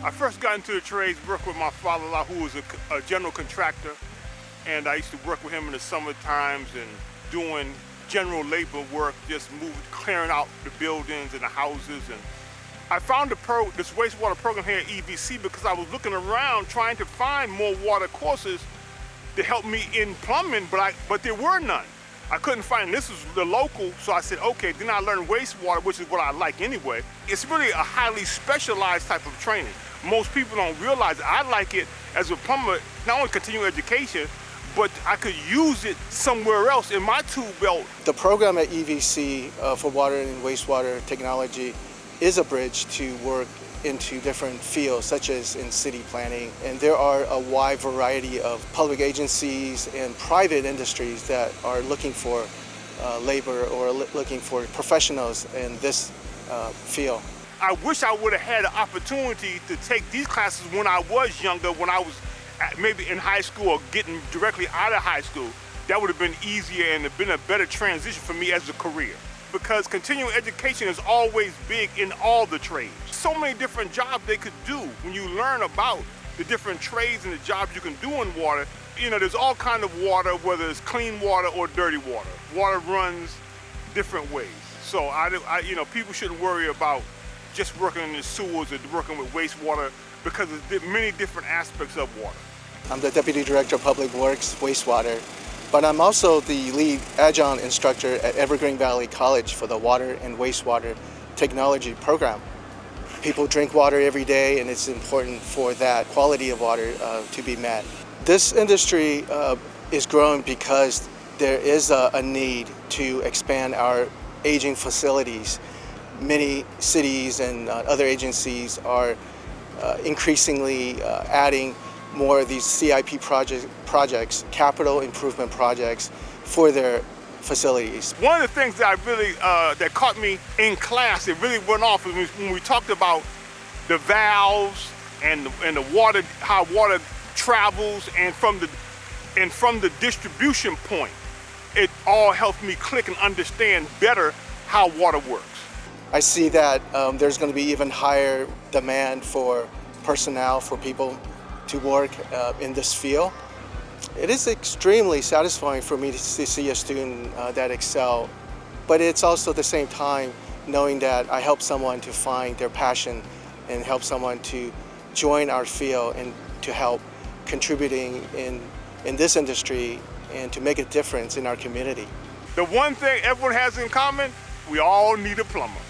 I first got into the trades working with my father-in-law, who was a general contractor, and I used to work with him in the summer times and doing general labor work, just clearing out the buildings and the houses. And I found this wastewater program here at EVC because I was looking around trying to find more water courses to help me in plumbing, but there were none. I couldn't find, this was the local, so I said, okay, then I learned wastewater, which is what I like anyway. It's really a highly specialized type of training. Most people don't realize it. I like it as a plumber, not only continuing education, but I could use it somewhere else in my tool belt. The program at EVC for water and wastewater technology is a bridge to work into different fields, such as in city planning. And there are a wide variety of public agencies and private industries that are looking for labor or looking for professionals in this field. I wish I would have had an opportunity to take these classes when I was younger, when I was maybe in high school or getting directly out of high school. That would have been easier and have been a better transition for me as a career. Because continuing education is always big in all the trades. So many different jobs they could do when you learn about the different trades and the jobs you can do in water. You know, there's all kind of water, whether it's clean water or dirty water. Water runs different ways. So people shouldn't worry about just working in the sewers or working with wastewater, because there's many different aspects of water. I'm the Deputy Director of Public Works, Wastewater, but I'm also the lead adjunct instructor at Evergreen Valley College for the Water and Wastewater Technology program. People drink water every day, and it's important for that quality of water to be met. This industry is growing because there is a need to expand our aging facilities. Many cities and other agencies are increasingly adding more of these CIP projects, capital improvement projects, for their facilities. One of the things that that caught me in class, it really went off, when we talked about the valves and the water, how water travels, and from the distribution point. It all helped me click and understand better how water works. I see that there's going to be even higher demand for personnel, for people to work in this field. It is extremely satisfying for me to see a student that excel, but it's also at the same time knowing that I help someone to find their passion and help someone to join our field and to help contributing in this industry and to make a difference in our community. The one thing everyone has in common, we all need a plumber.